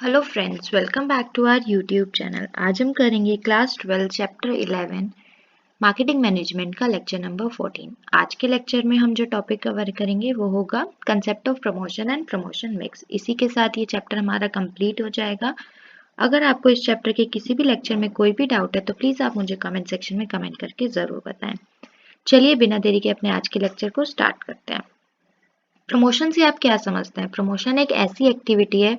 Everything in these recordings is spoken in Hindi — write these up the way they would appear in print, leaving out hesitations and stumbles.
Hello friends, welcome back to our YouTube channel. आज हम करेंगे क्लास 12 चैप्टर 11 मार्केटिंग मैनेजमेंट का लेक्चर नंबर 14। आज के लेक्चर में हम जो टॉपिक कवर करेंगे वो होगा concept of promotion and promotion mix. इसी के साथ ये चैप्टर हमारा कंप्लीट हो जाएगा। अगर आपको इस चैप्टर के किसी भी लेक्चर में कोई भी डाउट है तो प्लीज़ आप मुझे कमेंट सेक्शन में कमेंट करके ज़रूर बताएं। चलिए बिना देरी के अपने आज के लेक्चर को स्टार्ट करते हैं। प्रमोशन से आप क्या समझते हैं? प्रमोशन एक ऐसी एक्टिविटी है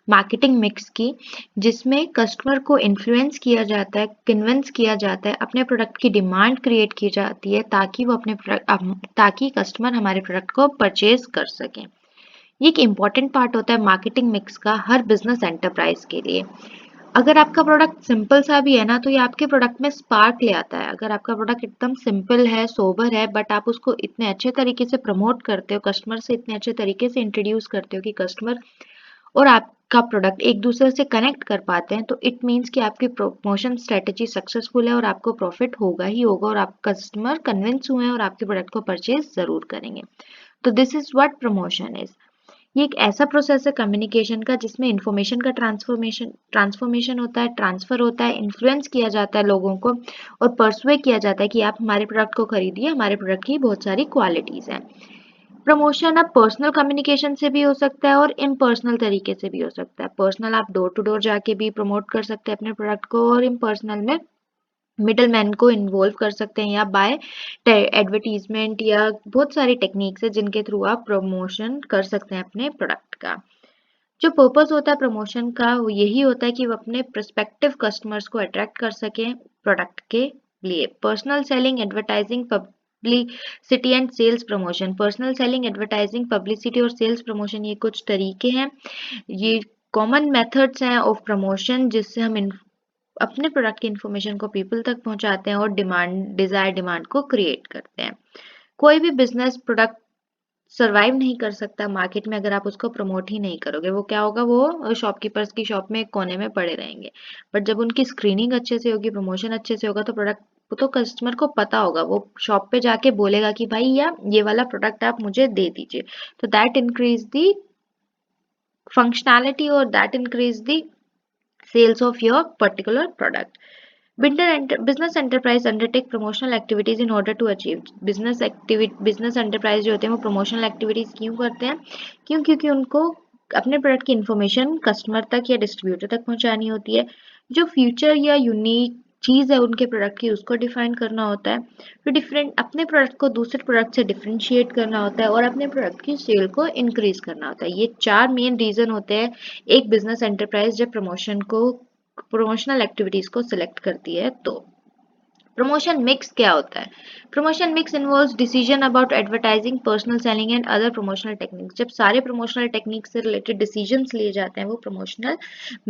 मार्केटिंग मिक्स की जिसमें कस्टमर को इन्फ्लुएंस किया जाता है, कन्विंस किया जाता है, अपने प्रोडक्ट की डिमांड क्रिएट की जाती है ताकि वो ताकि कस्टमर हमारे प्रोडक्ट को परचेज कर सकें। ये एक इम्पॉर्टेंट पार्ट होता है मार्केटिंग मिक्स का हर बिजनेस एंटरप्राइज के लिए। अगर आपका प्रोडक्ट सिंपल सा भी है ना तो ये आपके प्रोडक्ट में स्पार्क ले आता है। अगर आपका प्रोडक्ट एकदम सिंपल है, सोबर है, बट आप उसको इतने अच्छे तरीके से प्रमोट करते हो, कस्टमर से इतने अच्छे तरीके से इंट्रोड्यूस करते हो कि कस्टमर और आपका प्रोडक्ट एक दूसरे से कनेक्ट कर पाते हैं, तो इट मीन्स कि आपकी प्रमोशन स्ट्रेटेजी सक्सेसफुल है और आपको प्रॉफिट होगा ही होगा और आप कस्टमर कन्विंस हुए हैं और आपके प्रोडक्ट को परचेज जरूर करेंगे। तो this is what promotion is. ये एक ऐसा प्रोसेस है कम्युनिकेशन का जिसमें इंफॉर्मेशन का ट्रांसफॉर्मेशन होता है, ट्रांसफर होता है, इन्फ्लुएंस किया जाता है लोगों को और परसुए किया जाता है कि आप हमारे प्रोडक्ट को खरीदिए, हमारे प्रोडक्ट की बहुत सारी क्वालिटीज हैं। प्रमोशन अब पर्सनल कम्युनिकेशन से भी हो सकता है और इम्पर्सनल तरीके से भी हो सकता है। पर्सनल आप डोर टू डोर जाके भी प्रमोट कर सकते हैं अपने प्रोडक्ट को और इम्पर्सनल में मिडल मैन को इन्वॉल्व कर सकते हैं या बाय एडवर्टीजमेंट या बहुत सारी टेक्निक्स है जिनके थ्रू आप प्रमोशन कर सकते हैं अपने प्रोडक्ट का। जो पर्पस होता है प्रमोशन का वो यही होता है कि वो अपने प्रोस्पेक्टिव कस्टमर्स को अट्रैक्ट कर सकें प्रोडक्ट के लिए। Personal selling, advertising, publicity and sales promotion. Personal selling, advertising, publicity और सेल्स प्रमोशन ये कुछ तरीके हैं, ये कॉमन मेथड्स हैं ऑफ प्रमोशन जिससे हम अपने प्रोडक्ट की इन्फॉर्मेशन को पीपल तक पहुंचाते हैं और डिजायर डिमांड को क्रिएट करते हैं। कोई भी बिजनेस प्रोडक्ट सर्वाइव नहीं कर सकता मार्केट में अगर आप उसको प्रमोट ही नहीं करोगे। वो क्या होगा, वो शॉपकीपर्स की शॉप में एक कोने में पड़े रहेंगे। बट जब उनकी स्क्रीनिंग अच्छे से होगी, प्रमोशन अच्छे से होगा तो प्रोडक्ट तो कस्टमर को पता होगा, वो शॉप पे जाके बोलेगा कि भाई या ये वाला प्रोडक्ट आप मुझे दे दीजिए। तो दैट इंक्रीज दी फंक्शनैलिटी और that increase the sales of your particular product. Business enterprise undertake promotional activities in order to achieve business enterprise जो होते हैं वो promotional activities क्यों करते हैं? क्योंकि उनको अपने प्रोडक्ट की इंफॉर्मेशन कस्टमर तक या डिस्ट्रीब्यूटर तक पहुंचानी होती है। जो फ्यूचर या यूनिक चीज़ है उनके प्रोडक्ट की उसको डिफाइन करना होता है। फिर डिफरेंट अपने प्रोडक्ट को दूसरे प्रोडक्ट से डिफरेंशिएट करना होता है और अपने प्रोडक्ट की सेल को इंक्रीज करना होता है। ये चार मेन रीजन होते हैं एक बिजनेस एंटरप्राइज जब प्रमोशनल एक्टिविटीज को सिलेक्ट करती है। तो प्रमोशन मिक्स क्या होता है? Promotion mix involves decision about advertising, personal selling and other promotional techniques. जब सारे प्रमोशनल टेक्निक से रिलेटेड डिसीजंस लिए जाते हैं वो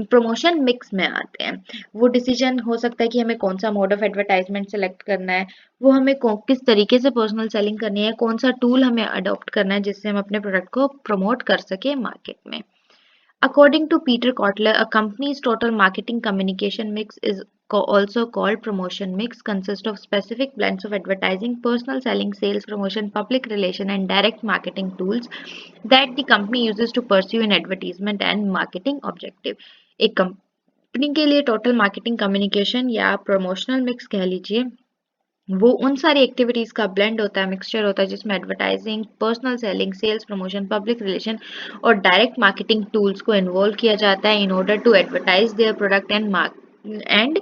प्रमोशन मिक्स में आते हैं। वो डिसीजन हो सकता है कि हमें कौन सा मोड ऑफ एडवर्टाइजमेंट सेलेक्ट करना है, वो हमें किस तरीके से पर्सनल सेलिंग करनी है, कौन सा टूल हमें अडॉप्ट करना है जिससे हम अपने प्रोडक्ट को प्रमोट कर सके मार्केट में। According to Peter Kotler, a company's total marketing communication mix is also called promotion mix, consists of specific blends of advertising, personal selling, sales promotion, public relation, and direct marketing tools that the company uses to pursue an advertisement and marketing objective. एक कंपनी के लिए टोटल मार्केटिंग कम्युनिकेशन या प्रमोशनल मिक्स कह लीजिए, वो उन सारी एक्टिविटीज का ब्लेंड होता है, मिक्सचर होता है जिसमें advertising, personal selling, sales promotion, public relation और डायरेक्ट मार्केटिंग टूल्स को इन्वॉल्व किया जाता है in order to advertise their product and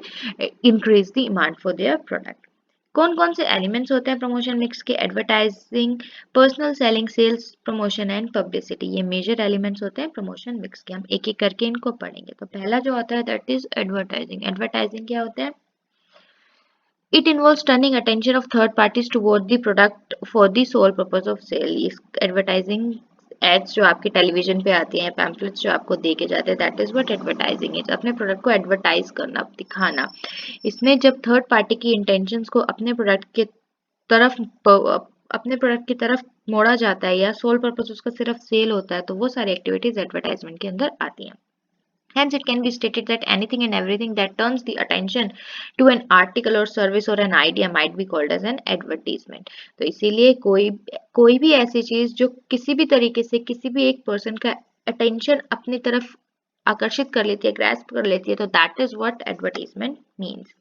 increase the demand for their product. कौन कौन से एलिमेंट्स होते हैं प्रमोशन मिक्स के? Advertising, personal selling, sales promotion and publicity, ये मेजर एलिमेंट्स होते हैं प्रमोशन मिक्स के। हम एक एक करके इनको पढ़ेंगे। तो पहला जो होता है दैट इज एडवर्टाइजिंग। एडवर्टाइजिंग क्या होता है? It involves turning attention of third parties toward the product for the sole purpose of sale. इस एडवर्टाइजिंग एड्स जो आपके टेलीविजन पे आती हैं, पैम्पलेट्स जो आपको दे के जाते हैं, that is what advertising is. अपने प्रोडक्ट को एडवर्टाइज करना, दिखाना। इसमें जब थर्ड पार्टी की इंटेंशंस को तरफ अपने प्रोडक्ट की तरफ मोड़ा जाता है या सोल पर्पस उसका सिर्फ सेल होता है तो वो सारी एक्टिविटीज एडवर्टाइजमेंट के अंदर आती हैं। Hence, it can be stated that anything and everything that turns the attention to an article or service or an idea might be called as an advertisement. तो इसीलिए कोई भी ऐसी चीज जो किसी भी तरीके से किसी भी एक पर्सन का अटेंशन अपनी तरफ आकर्षित कर लेती है, ग्रैस्प कर लेती है, तो that is what advertisement means.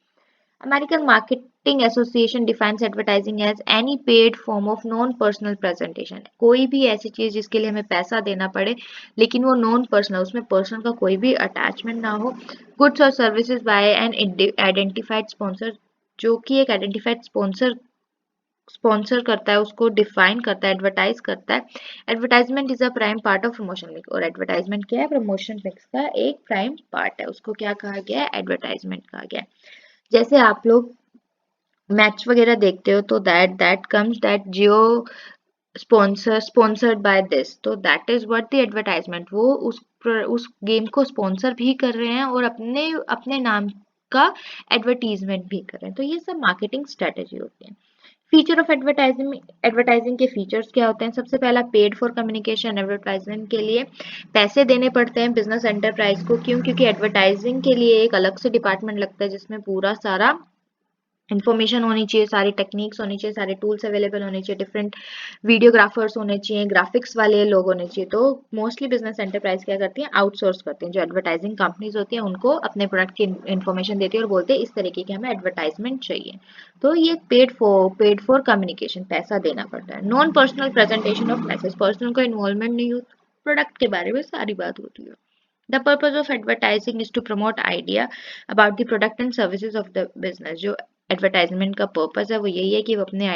American Marketing Association defines advertising as any paid form of non-personal presentation. कोई भी ऐसी चीज जिसके लिए हमें पैसा देना पड़े लेकिन वो नॉन पर्सनल, उसमें पर्सनल का कोई भी अटैचमेंट ना हो, गुड्स और services by an identified sponsor, जो कि एक आइडेंटिफाइड स्पॉन्सर करता है, उसको डिफाइन करता है, एडवर्टाइज करता है। Advertisement is a prime part of promotion mix, और एडवर्टाइजमेंट क्या है? प्रमोशन मिक्स का एक प्राइम पार्ट है, उसको क्या कहा गया है? एडवर्टाइजमेंट कहा गया है। जैसे आप लोग मैच वगैरह देखते हो तो that comes that Jio sponsored by this, तो that is what the advertisement, वो उस गेम को स्पॉन्सर भी कर रहे हैं और अपने अपने नाम का एडवर्टीजमेंट भी कर रहे हैं। तो ये सब मार्केटिंग स्ट्रेटेजी होती है। फीचर ऑफ एडवर्टाइजिंग के फीचर्स क्या होते हैं? सबसे पहला, पेड फॉर कम्युनिकेशन। एडवर्टाइजमेंट के लिए पैसे देने पड़ते हैं बिजनेस एंटरप्राइज को। क्यों? क्योंकि एडवर्टाइजिंग के लिए एक अलग से डिपार्टमेंट लगता है जिसमें पूरा सारा इन्फॉर्मेशन होनी चाहिए, सारी टेक्निक्स होनी चाहिए, सारे टूल्स अवेलेबल होने चाहिए, डिफरेंट वीडियोग्राफर्स होने चाहिए, ग्राफिक्स वाले लोग होने चाहिए। तो मोस्टली बिजनेस एंटरप्राइज क्या करती हैं? आउटसोर्स करती हैं। जो एडवर्टाइजिंग कंपनीज होती हैं उनको अपने प्रोडक्ट की इन्फॉर्मेशन देती है और बोलते हैं इस तरीके की हमें एडवर्टाइजमेंट चाहिए। तो ये पेड फॉर कम्युनिकेशन, पैसा देना पड़ता है। Non personal presentation of message, personal का इन्वॉल्वमेंट नहीं होता, प्रोडक्ट के बारे में सारी बात होती है। The purpose of advertising is to promote idea about the product and services of the business. जो एडवर्टाइजमेंट का पर्पस है वो यही है कि वो अपने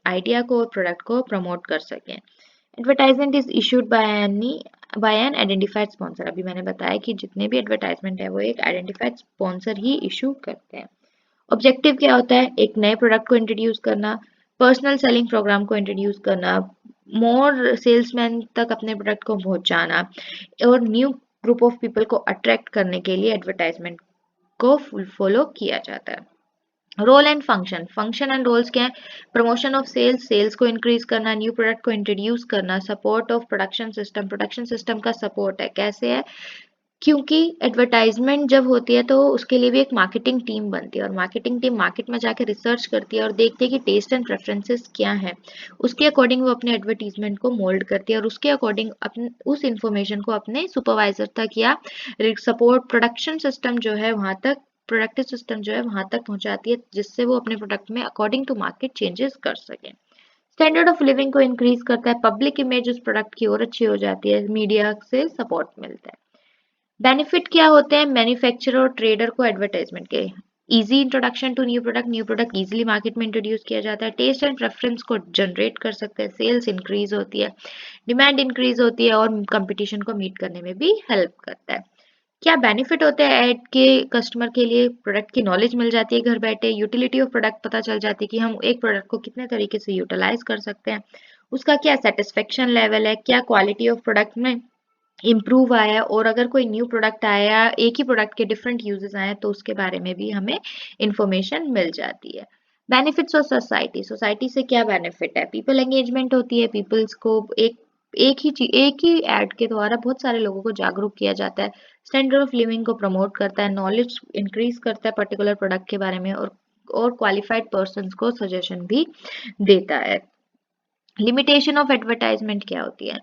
आइडिया को और प्रोडक्ट को प्रमोट कर सकें। Advertisement is issued by an identified sponsor. अभी मैंने बताया कि जितने भी एडवर्टाइजमेंट है वो एक आइडेंटिफाइड स्पॉन्सर ही इशू करते हैं। ऑब्जेक्टिव क्या होता है? एक नए प्रोडक्ट को इंट्रोड्यूस करना, पर्सनल सेलिंग प्रोग्राम को इंट्रोड्यूस करना, मोर सेल्समैन तक अपने प्रोडक्ट को पहुंचाना, और न्यू ग्रुप ऑफ पीपल को अट्रैक्ट करने के लिए एडवर्टाइजमेंट को फॉलो किया जाता है। Role and function and roles क्या है? प्रमोशन ऑफ सेल्स, सेल्स को इंक्रीज करना, न्यू प्रोडक्ट को इंट्रोड्यूस करना, सपोर्ट ऑफ प्रोडक्शन सिस्टम का सपोर्ट है। कैसे है? क्योंकि एडवर्टाइजमेंट जब होती है तो उसके लिए भी एक मार्केटिंग टीम बनती है, और मार्केटिंग टीम मार्केट में जाकर रिसर्च करती है और देखती है कि टेस्ट एंड प्रेफरेंसेस क्या है, उसके अकॉर्डिंग वो अपने एडवर्टीजमेंट को मोल्ड करती है और उसके अकॉर्डिंग अपने उस इंफॉर्मेशन को अपने सुपरवाइजर तक या सपोर्ट प्रोडक्शन सिस्टम जो है वहां तक, प्रोडक्टिव सिस्टम जो है वहां तक पहुंचाती है, जिससे वो अपने प्रोडक्ट में अकॉर्डिंग टू मार्केट चेंजेस कर सके। स्टैंडर्ड ऑफ लिविंग को इंक्रीज करता है, पब्लिक इमेज उस प्रोडक्ट की और अच्छी हो जाती है, मीडिया से सपोर्ट मिलता है। बेनिफिट क्या होते हैं मैन्युफैक्चरर और ट्रेडर को एडवर्टाइजमेंट के? Easy introduction to new product easily market में इंट्रोड्यूस किया जाता है, टेस्ट एंड प्रेफरेंस को जनरेट कर सकते हैं, सेल्स इंक्रीज होती है, डिमांड इंक्रीज होती है, और कंपटीशन को मीट करने में भी हेल्प करता है। क्या बेनिफिट होते हैं ऐड के? कस्टमर के लिए प्रोडक्ट की नॉलेज मिल जाती है घर बैठे, यूटिलिटी ऑफ प्रोडक्ट पता चल जाती है कि हम एक प्रोडक्ट को कितने तरीके से यूटिलाइज कर सकते हैं, उसका क्या सेटिस्फेक्शन लेवल है, क्या क्वालिटी ऑफ प्रोडक्ट में इम्प्रूव आया है, और अगर कोई न्यू प्रोडक्ट आया, एक ही प्रोडक्ट के डिफरेंट यूजेस आए तो उसके बारे में भी हमें इंफॉर्मेशन मिल जाती है। बेनिफिट्स ऑफ सोसाइटी, सोसाइटी से क्या बेनिफिट है? पीपल एंगेजमेंट होती है, पीपल्स को एक ही एड के द्वारा बहुत सारे लोगों को जागरूक किया जाता है। स्टैंडर्ड ऑफ लिविंग को प्रमोट करता है, नॉलेज इंक्रीज करता है पर्टिकुलर प्रोडक्ट के बारे में, और क्वालिफाइड पर्सन को सजेशन भी देता है। लिमिटेशन ऑफ एडवर्टाइजमेंट क्या होती है?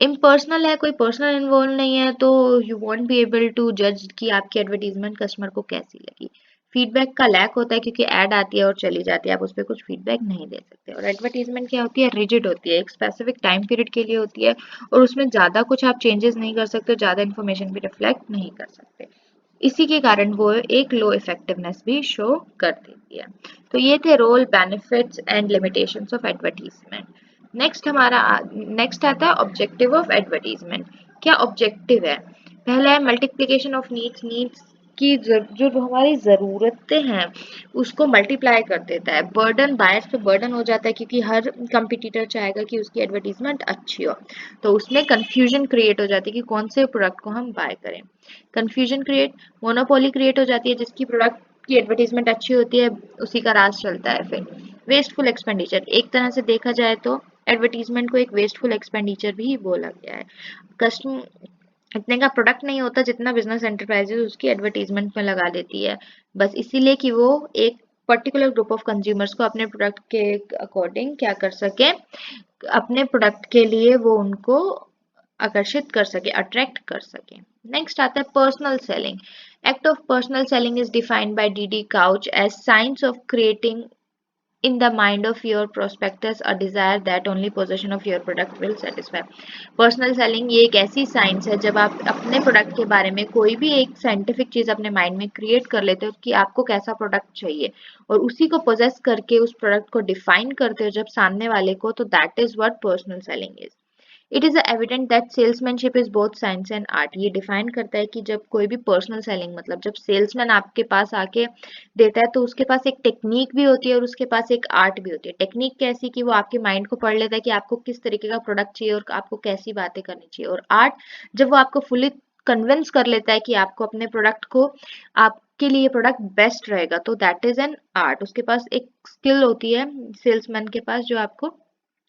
इम्पर्सनल है, कोई पर्सनल इन्वॉल्व नहीं है, तो you won't be able to जज कि आपकी एडवर्टीजमेंट कस्टमर को कैसी लगी। फीडबैक का लैक होता है क्योंकि ऐड आती है और चली जाती है, आप उस पर कुछ फीडबैक नहीं दे सकते। और एडवर्टीजमेंट क्या होती है? रिजिड होती है, एक स्पेसिफिक टाइम पीरियड के लिए होती है, और उसमें ज़्यादा कुछ आप चेंजेस नहीं कर सकते, ज़्यादा इन्फॉर्मेशन भी रिफ्लेक्ट नहीं कर सकते। इसी के कारण वो एक लो इफेक्टिवनेस भी शो कर देती है। तो ये थे role, benefits and limitations of advertisement. Next आता है ऑब्जेक्टिव ऑफ एडवर्टीजमेंट। क्या ऑब्जेक्टिव है? पहला है मल्टीप्लिकेशन ऑफ नीड्स की, जो हमारी ज़रूरतें हैं उसको मल्टीप्लाई कर देता है। बर्डन, बायर्स पे बर्डन हो जाता है क्योंकि हर कंपटीटर चाहेगा कि उसकी एडवर्टीजमेंट अच्छी हो, तो उसमें कंफ्यूजन क्रिएट हो जाती है कि कौन से प्रोडक्ट को हम बाय करें। कंफ्यूजन क्रिएट, मोनोपोली क्रिएट हो जाती है, जिसकी प्रोडक्ट की एडवर्टीजमेंट अच्छी होती है उसी का राज चलता है। फिर वेस्टफुल एक्सपेंडिचर, एक तरह से देखा जाए तो एडवर्टीजमेंट को एक वेस्टफुल एक्सपेंडिचर भी बोला गया है। कस्टमर इतने का प्रोडक्ट नहीं होता जितना बिजनेस एंटरप्राइजेस उसकी एडवर्टीजमेंट में लगा देती है, बस इसीलिए कि वो एक पर्टिकुलर ग्रुप ऑफ कंज्यूमर्स को अपने प्रोडक्ट के अकॉर्डिंग क्या कर सके, अपने प्रोडक्ट के लिए वो उनको आकर्षित कर सके, अट्रैक्ट कर सके। नेक्स्ट आता है personal selling. Act of personal selling is defined by D D Couch as science of creating in the mind of your prospectus a desire that only possession of your product will satisfy। Personal selling ये एक ऐसी साइंस है जब आप अपने प्रोडक्ट के बारे में कोई भी एक साइंटिफिक चीज अपने माइंड में क्रिएट कर लेते हो कि आपको कैसा प्रोडक्ट चाहिए और उसी को पोजेस करके उस प्रोडक्ट को डिफाइन करते हो जब सामने वाले को, तो that is what personal selling is. It is evident that salesmanship is both science and art. ये डिफाइन करता है कि जब कोई भी पर्सनल सेलिंग मतलब जब सेल्समैन आपके पास आके देता है तो उसके पास एक टेक्निक भी होती है और उसके पास एक आर्ट भी होती है। टेक्निक कैसी कि वो आपके माइंड को पढ़ लेता है कि आपको किस तरीके का प्रोडक्ट चाहिए और आपको कैसी बातें करनी चाहिए, और आर्ट जब वो आपको फुली कन्विंस कर लेता है कि आपको अपने प्रोडक्ट को आपके लिए प्रोडक्ट बेस्ट रहेगा, तो दैट इज एन आर्ट। उसके पास एक स्किल होती है सेल्समैन के पास जो आपको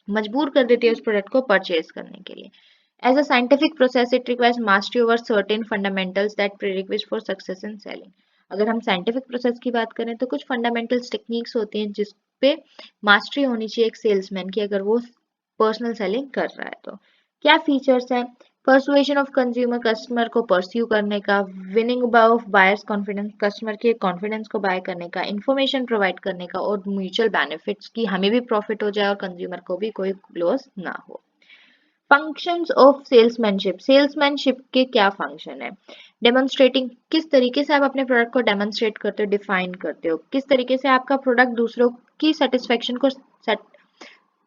मजबूर कर देती है उस प्रोडक्ट को परचेज करने के लिए। As a scientific process it requires mastery over certain fundamentals that prerequisite for success in selling. अगर हम साइंटिफिक प्रोसेस की बात करें तो कुछ फंडामेंटल्स टेक्निक्स होती हैं जिस पे मास्टरी होनी चाहिए एक सेल्समैन की अगर वो पर्सनल सेलिंग कर रहा है। तो क्या फीचर्स हैं? परसुएशन ऑफ कंज्यूमर, कस्टमर को परस्यू करने का। Winning of buyers confidence, customer के कॉन्फिडेंस को बाय करने का। इंफॉर्मेशन प्रोवाइड करने का और म्यूचुअल बेनिफिट्स की हमें भी प्रॉफिट हो जाए और कंज्यूमर को भी कोई लॉस ना हो। फंक्शंस ऑफ सेल्समैनशिप, सेल्समैनशिप के क्या फंक्शन है? डेमोन्स्ट्रेटिंग, किस तरीके से आप अपने प्रोडक्ट को डेमोन्स्ट्रेट करते हो, डिफाइन करते हो, किस तरीके से आपका प्रोडक्ट दूसरों की सेटिस्फेक्शन को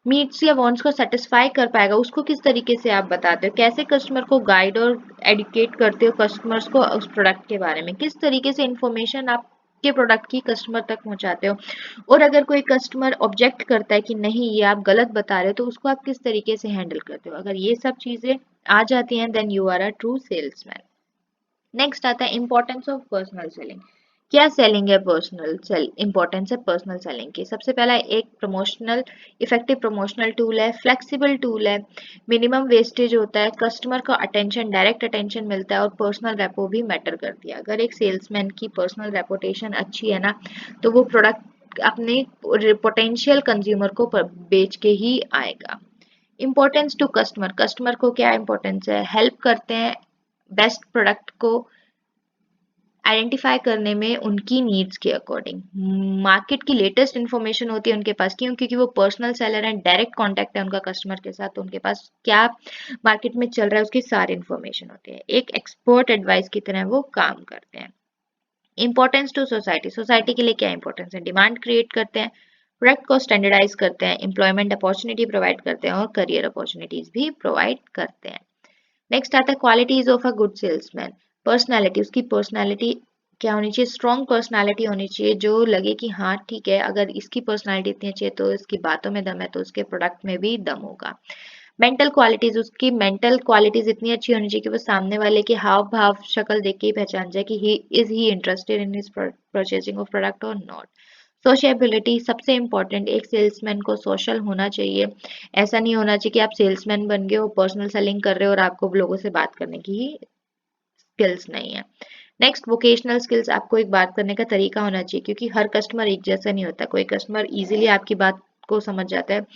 नीड्स या वांट्स को सेटिस्फाई कर पाएगा, उसको किस तरीके से आप बताते हो, कैसे कस्टमर को गाइड और एडुकेट करते हो कस्टमर्स को उस प्रोडक्ट के बारे में, किस तरीके से इंफॉर्मेशन आप के प्रोडक्ट की कस्टमर तक पहुंचाते हो, और अगर कोई कस्टमर ऑब्जेक्ट करता है कि नहीं ये आप गलत बता रहे हो तो उसको आप किस तरीके से हैंडल करते हो। अगर ये सब चीजें आ जाती हैं then you are a true salesman. Next आता है इंपॉर्टेंस ऑफ पर्सनल सेलिंग। क्या सेलिंग है पर्सनल सेल, इंपॉर्टेंस है पर्सनल सेलिंग की। सबसे पहला एक प्रमोशनल, इफेक्टिव प्रमोशनल टूल है, फ्लेक्सिबल टूल है, मिनिमम वेस्टेज होता है, कस्टमर को अटेंशन, डायरेक्ट अटेंशन मिलता है और पर्सनल रेपो भी मैटर करती है। अगर एक सेल्समैन की पर्सनल रेपुटेशन अच्छी है ना तो वो प्रोडक्ट अपने पोटेंशियल कंज्यूमर को बेच के ही आएगा। इम्पोर्टेंस टू कस्टमर, कस्टमर को क्या इंपॉर्टेंस है? हेल्प करते हैं बेस्ट प्रोडक्ट को आइडेंटिफाई करने में उनकी नीड्स के अकॉर्डिंग। मार्केट की लेटेस्ट इन्फॉर्मेशन होती है उनके पास, क्यों? क्योंकि वो पर्सनल सेलर है, डायरेक्ट कांटेक्ट है उनका कस्टमर के साथ, तो उनके पास क्या मार्केट में चल रहा है उसकी सारी इन्फॉर्मेशन होती है। एक एक्सपर्ट एडवाइस की तरह वो काम करते हैं। इंपॉर्टेंस टू सोसाइटी, सोसाइटी के लिए क्या इंपॉर्टेंस है? डिमांड क्रिएट करते हैं, प्रोडक्ट को स्टैंडर्डाइज करते हैं, एम्प्लॉयमेंट अपॉर्चुनिटी प्रोवाइड करते हैं और करियर अपॉर्चुनिटीज भी प्रोवाइड करते हैं। नेक्स्ट आता है qualities of a good salesman. Personality, उसकी पर्सनालिटी क्या होनी चाहिए? स्ट्रॉन्ग पर्सनालिटी होनी चाहिए जो लगे कि हाँ ठीक है, अगर इसकी पर्सनालिटी इतनी अच्छी है तो इसकी बातों में दम है तो उसके प्रोडक्ट में भी दम होगा। मेंटल क्वालिटीज, उसकी मेंटल क्वालिटीज इतनी अच्छी होनी चाहिए कि वो सामने वाले के हाव भाव शक्ल देख के ही पहचान जाए कि he interested in his purchasing of product और नॉट। सोशियबिलिटी सबसे इंपॉर्टेंट, एक सेल्समैन को सोशल होना चाहिए। ऐसा नहीं होना चाहिए कि आप सेल्समैन बन गए हो, पर्सनल सेलिंग कर रहे हो और आपको लोगों से बात करने की स्किल्स नहीं है। नेक्स्ट वोकेशनल स्किल्स, आपको एक बात करने का तरीका होना चाहिए क्योंकि हर कस्टमर एक जैसा नहीं होता। कोई कस्टमर इजीली आपकी बात को समझ जाता है,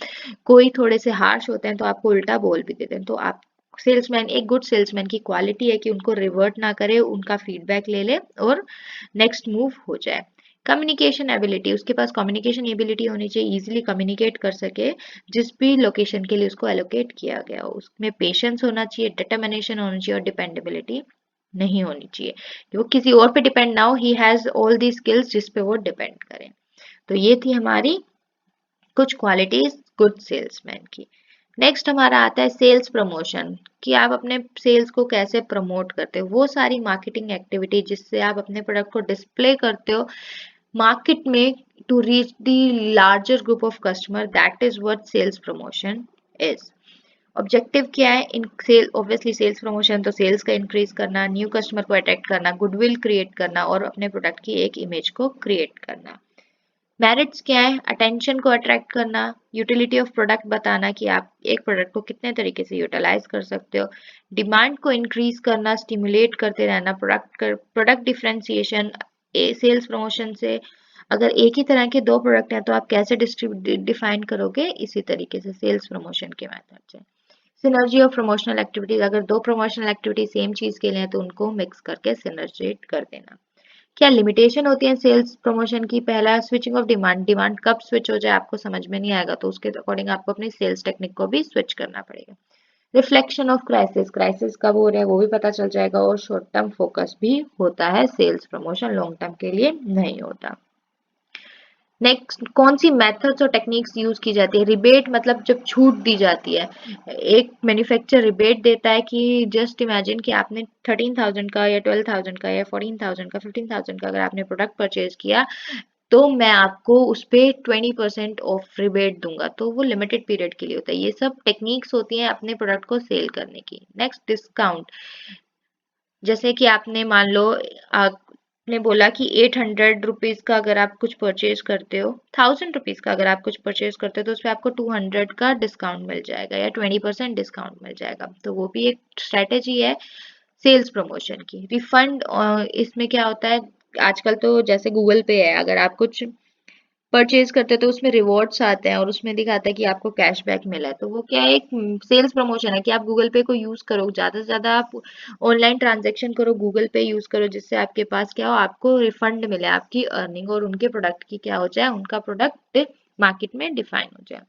कोई थोड़े से हार्श होते हैं तो आपको उल्टा बोल भी देते हैं। तो आप सेल्समैन, एक गुड सेल्समैन की क्वालिटी है कि उनको रिवर्ट ना करे, उनका फीडबैक ले ले और नेक्स्ट मूव हो जाए। कम्युनिकेशन एबिलिटी, उसके पास कम्युनिकेशन एबिलिटी होनी चाहिए, इजीली कम्युनिकेट कर सके जिस भी लोकेशन के लिए उसको एलोकेट किया गया हो। उसमें पेशेंस होना चाहिए, डिटर्मिनेशन होनी चाहिए और डिपेंडेबिलिटी नहीं होनी चाहिए कि वो किसी और पे डिपेंड ना हो, he has all the skills जिस पे वो डिपेंड करें। तो ये थी हमारी कुछ क्वालिटीज गुड सेल्समैन की। नेक्स्ट हमारा आता है सेल्स प्रमोशन, कि आप अपने सेल्स को कैसे प्रमोट करते हो, वो सारी मार्केटिंग एक्टिविटी जिससे आप अपने प्रोडक्ट को डिस्प्ले करते हो मार्केट में to reach the larger group of customer, that is what sales promotion is. Objective क्या है in sale? Obviously sales promotion तो सेल्स का इंक्रीज करना, न्यू कस्टमर को अट्रैक्ट करना, गुडविल क्रिएट करना और अपने प्रोडक्ट की एक इमेज को क्रिएट करना। मेरिट्स क्या है? अटेंशन को अट्रैक्ट करना, यूटिलिटी ऑफ प्रोडक्ट बताना कि आप एक प्रोडक्ट को कितने तरीके से यूटिलाइज कर सकते हो, डिमांड को इंक्रीज करना, स्टिमुलेट करते रहना, प्रोडक्ट डिफरेंशिएशन। सेल्स प्रमोशन से अगर एक ही तरह के दो प्रोडक्ट हैं तो आप कैसे डिफाइन करोगे, इसी तरीके से सेल्स प्रमोशन के मेथड से। सिनर्जी ऑफ प्रमोशनल एक्टिविटीज, अगर दो प्रमोशनल एक्टिविटी सेम चीज के लिए हैं तो उनको मिक्स करके सिनर्जेट कर देना। क्या लिमिटेशन होती है सेल्स प्रमोशन की? पहला, स्विचिंग ऑफ डिमांड, डिमांड कब स्विच हो जाए आपको समझ में नहीं आएगा, तो उसके अकॉर्डिंग आपको अपनी सेल्स टेक्निक को भी स्विच करना पड़ेगा। रिफ्लेक्शन ऑफ क्राइसिस, क्राइसिस कब हो रहे हैं वो भी पता चल जाएगा, और शॉर्ट टर्म फोकस भी होता है सेल्स प्रमोशन, लॉन्ग टर्म के लिए नहीं होता। नेक्स्ट, कौन सी मेथड्स और टेक्निक्स यूज की जाती है? रिबेट मतलब जब छूट दी जाती है, एक मैन्युफैक्चरर रिबेट देता है कि जस्ट इमेजिन कि आपने 13,000 का या 12,000 का या 14,000 का 15,000 का अगर आपने प्रोडक्ट परचेज किया तो मैं आपको उस पे 20% ऑफ रिबेट दूंगा, तो वो लिमिटेड पीरियड के लिए होता है। ये सब टेक्निक्स होती हैं अपने प्रोडक्ट को सेल करने की। नेक्स्ट, डिस्काउंट, जैसे कि आपने मान लो आपने बोला कि 800 रुपीज का अगर आप कुछ परचेज करते हो, 1000 रुपीज का अगर आप कुछ परचेज करते हो तो उसपे आपको 200 का डिस्काउंट मिल जाएगा या 20% डिस्काउंट मिल जाएगा, तो वो भी एक स्ट्रेटेजी है सेल्स प्रमोशन की। रिफंड, इसमें क्या होता है, आजकल तो जैसे गूगल पे है, अगर आप कुछ परचेज करते हैं तो उसमें रिवॉर्ड्स आते हैं और उसमें दिखाता है कि आपको कैशबैक मिला है, तो वो क्या है, एक सेल्स प्रमोशन है कि आप गूगल पे को यूज करो, ज्यादा से ज्यादा आप ऑनलाइन ट्रांजैक्शन करो, गूगल पे यूज करो, जिससे आपके पास क्या हो, आपको रिफंड मिले, आपकी अर्निंग और उनके प्रोडक्ट की क्या हो जाए, उनका प्रोडक्ट मार्केट में डिफाइन हो जाए।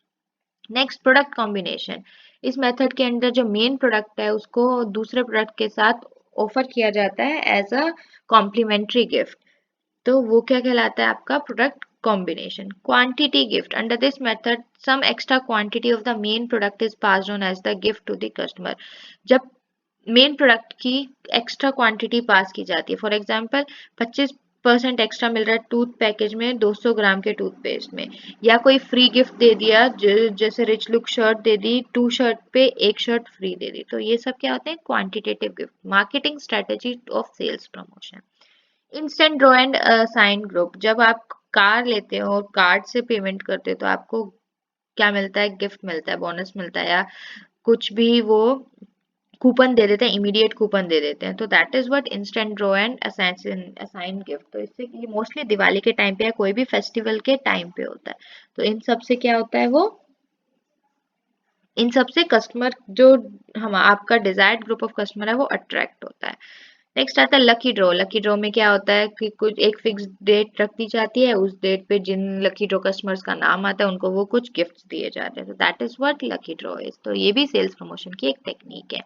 नेक्स्ट, प्रोडक्ट कॉम्बिनेशन, इस मेथड के अंदर जो मेन प्रोडक्ट है उसको दूसरे प्रोडक्ट के साथ ऑफर किया जाता है एज अ कॉम्प्लीमेंट्री गिफ्ट, तो वो क्या कहलाता है आपका product combination. Quantity gift, under this method some extra quantity of the main product is passed on as the gift to the customer, जब मेन प्रोडक्ट की एक्स्ट्रा क्वांटिटी पास की जाती है, फॉर एग्जांपल 25% एक्स्ट्रा मिल रहा है टूथ पैकेज में 200 ग्राम के टूथपेस्ट में, या कोई फ्री गिफ्ट दे दिया, जैसे रिच लुक शर्ट दे दी, 2 शर्ट पे 1 शर्ट फ्री दे दी, तो ये सब क्या होते हैं, quantitative gift. Marketing strategy of sales promotion. Instant draw and sign group, जब आप कार लेते हो और कार्ड से पेमेंट करते हो तो आपको क्या मिलता है, गिफ्ट मिलता है, बोनस मिलता है, या कुछ भी वो कूपन दे देते हैं, इमीडिएट कूपन दे देते हैं, तो that is what instant draw and assign gift. तो इससे ये मोस्टली दिवाली के टाइम पे या कोई भी फेस्टिवल के टाइम पे होता है, तो इन सब से क्या होता है, वो इन सब से कस्टमर जो हम आपका डिजायर्ड ग्रुप ऑफ कस्टमर है वो अट्रैक्ट होता है। नेक्स्ट आता है लकी ड्रॉ। लकी ड्रॉ में क्या होता है कि कुछ एक फिक्स डेट रख दी जाती है, उस डेट पे जिन लकी ड्रॉ कस्टमर्स का नाम आता है उनको वो कुछ गिफ्ट्स दिए जाते हैं, तो that is what lucky draw is. तो ये भी सेल्स प्रमोशन की एक टेक्निक है।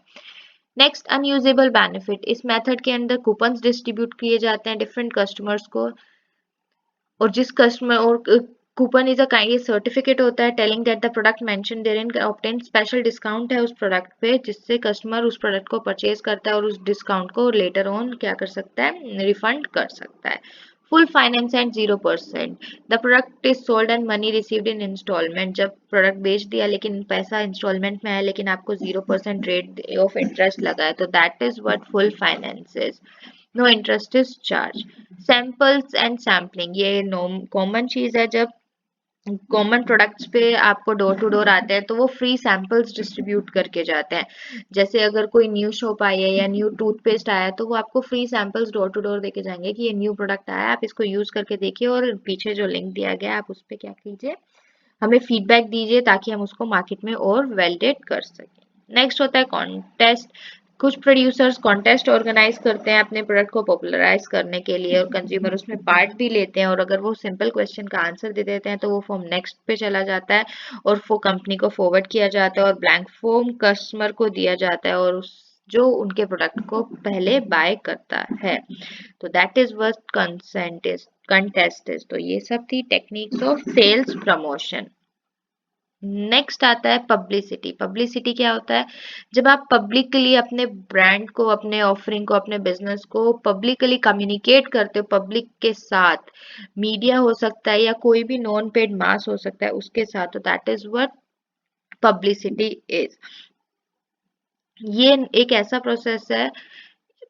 नेक्स्ट, अनयूजेबल बेनिफिट, इस मेथड के अंदर कूपन्स डिस्ट्रीब्यूट किए जाते हैं डिफरेंट कस्टमर्स को, और जिस कस्टमर और coupon is a kind certificate होता है telling that the product mention therein obtain special discount है उस प्रोडक्ट पे, जिससे कस्टमर उस प्रोडक्ट को परचेज करता है और उस डिस्काउंट को लेटर ऑन क्या कर सकता है, रिफंड कर सकता है। Full finance and 0%, the product is sold and money received in instalment, जब प्रोडक्ट बेच दिया लेकिन पैसा इंस्टॉलमेंट में आया लेकिन आपको 0% रेट ऑफ इंटरेस्ट लगा है, तो that is what full finance is. No interest is charge. Samples and sampling, ये कॉमन चीज है, जब कॉमन प्रोडक्ट्स पे आपको डोर टू डोर आते हैं तो वो फ्री सैंपल्स डिस्ट्रीब्यूट करके जाते हैं, जैसे अगर कोई न्यू शॉप आई है या न्यू टूथपेस्ट आया है तो वो आपको free samples door to door देके जाएंगे कि ये न्यू प्रोडक्ट आया है, आप इसको यूज करके देखिए और पीछे जो लिंक दिया गया है आप उस पर क्या कीजिए, हमें फीडबैक दीजिए ताकि हम उसको मार्केट में और वैलिडेट कर सकें। नेक्स्ट होता है कॉन्टेस्ट। कुछ प्रोड्यूसर्स कॉन्टेस्ट ऑर्गेनाइज करते हैं अपने प्रोडक्ट को पॉपुलराइज करने के लिए और कंज्यूमर उसमें पार्ट भी लेते हैं, और अगर वो सिंपल क्वेश्चन का आंसर दे देते हैं तो वो फॉर्म नेक्स्ट पे चला जाता है और वो कंपनी को फॉरवर्ड किया जाता है और ब्लैंक फॉर्म कस्टमर को दिया जाता है और उस जो उनके प्रोडक्ट को पहले बाय करता है, तो that is what contest is. तो ये सब थी techniques of sales promotion. Next आता है पब्लिसिटी। पब्लिसिटी क्या होता है, जब आप पब्लिकली अपने ब्रांड को, अपने ऑफरिंग को, अपने बिजनेस को पब्लिकली कम्युनिकेट करते हो पब्लिक के साथ, मीडिया हो सकता है या कोई भी नॉन पेड मास हो सकता है उसके साथ, तो that is what publicity is. ये एक ऐसा प्रोसेस है,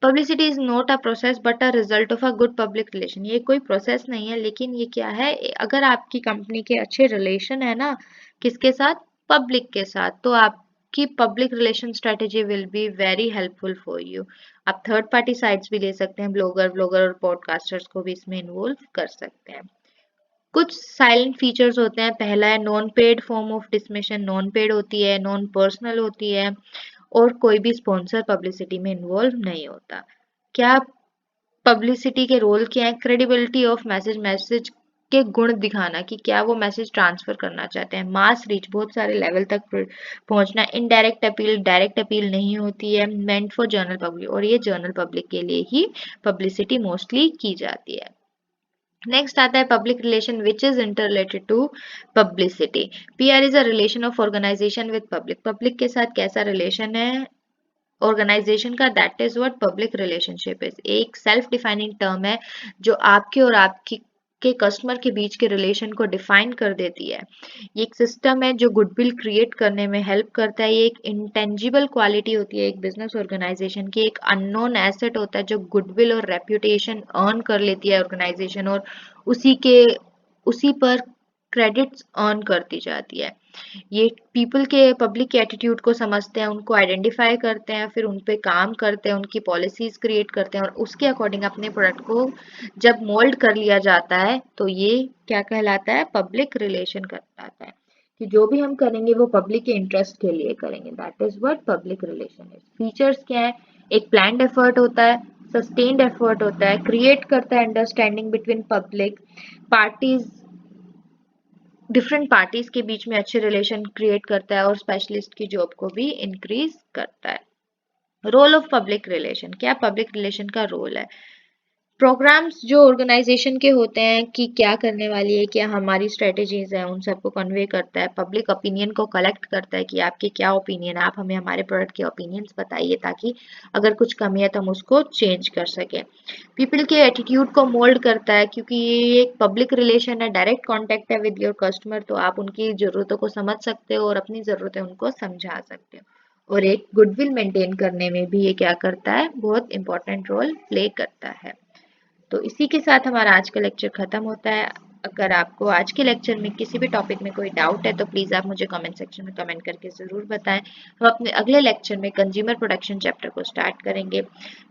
publicity is not a process but a result of a good public relation. ये कोई प्रोसेस नहीं है लेकिन ये क्या है, अगर आपकी कंपनी के अच्छे रिलेशन है ना किसके साथ, पब्लिक के साथ, तो आपकी public relation strategy will be very helpful for you. आप थर्ड पार्टी साइट्स भी ले सकते हैं, ब्लॉगर और पॉडकास्टर्स को भी इसमें इन्वॉल्व कर सकते हैं। कुछ साइलेंट फीचर्स होते हैं। पहला है non paid form of dismission, non paid होती है, नॉन पर्सनल होती है और कोई भी स्पॉन्सर पब्लिसिटी में इन्वॉल्व नहीं होता। क्या पब्लिसिटी के रोल क्या है? क्रेडिबिलिटी ऑफ मैसेज, मैसेज के गुण दिखाना कि क्या वो मैसेज ट्रांसफर करना चाहते हैं। मास रीच, बहुत सारे लेवल तक पहुंचना। इनडायरेक्ट अपील, डायरेक्ट अपील नहीं होती है। मेंट फॉर जनरल पब्लिक, और ये जनरल पब्लिक के लिए ही पब्लिसिटी मोस्टली की जाती है। नेक्स्ट आता है public relation which is inter related to publicity. PR is a relation of organisation with public. Public के साथ कैसा रिलेशन है ऑर्गेनाइजेशन का? That is what public relationship is. एक सेल्फ डिफाइनिंग टर्म है जो आपके और आपकी के कस्टमर के बीच के रिलेशन को डिफाइन कर देती है। ये एक सिस्टम है जो गुडविल क्रिएट करने में हेल्प करता है। ये एक इंटेंजिबल क्वालिटी होती है एक बिजनेस ऑर्गेनाइजेशन की। एक अननोन एसेट होता है जो गुडविल और रेप्यूटेशन अर्न कर लेती है ऑर्गेनाइजेशन, और उसी के उसी पर क्रेडिट्स अर्न करती जाती है। ये पीपल के पब्लिक के एटीट्यूड को समझते हैं, उनको आइडेंटिफाई करते हैं, फिर उन पे काम करते हैं, उनकी पॉलिसीज क्रिएट करते हैं और उसके अकॉर्डिंग अपने प्रोडक्ट को जब मोल्ड कर लिया जाता है तो ये क्या कहलाता है? पब्लिक रिलेशन कहलाता है कि जो भी हम करेंगे वो पब्लिक के इंटरेस्ट के लिए करेंगे। That is what public relation is. Features क्या है? एक प्लान्ड एफर्ट होता है, सस्टेन्ड एफर्ट होता है, क्रिएट करता है understanding between public parties, different parties के बीच में अच्छे रिलेशन क्रिएट करता है और स्पेशलिस्ट की जॉब को भी इंक्रीज करता है। रोल ऑफ पब्लिक रिलेशन, क्या पब्लिक रिलेशन का रोल है? प्रोग्राम्स जो ऑर्गेनाइजेशन के होते हैं कि क्या करने वाली है, क्या हमारी स्ट्रेटेजीज है, उन सबको कन्वे करता है। पब्लिक ओपिनियन को कलेक्ट करता है कि आपके क्या ओपिनियन है, आप हमें हमारे प्रोडक्ट के ओपिनियंस बताइए ताकि अगर कुछ कमी है तो हम उसको चेंज कर सकें। पीपल के एटीट्यूड को मोल्ड करता है क्योंकि ये एक पब्लिक रिलेशन है, डायरेक्ट कॉन्टेक्ट है विद योर कस्टमर, तो आप उनकी ज़रूरतों को समझ सकते हो और अपनी ज़रूरतें उनको समझा सकते हो। और एक गुडविल मेंटेन करने में भी ये क्या करता है? बहुत इंपॉर्टेंट रोल प्ले करता है। तो इसी के साथ हमारा आज का लेक्चर खत्म होता है। अगर आपको आज के लेक्चर में किसी भी टॉपिक में कोई डाउट है तो प्लीज़ आप मुझे कमेंट सेक्शन में कमेंट करके ज़रूर बताएं। हम अपने अगले लेक्चर में कंज्यूमर प्रोडक्शन चैप्टर को स्टार्ट करेंगे।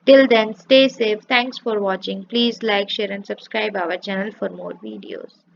Till then stay safe, thanks for watching, please like share and subscribe our channel for more videos.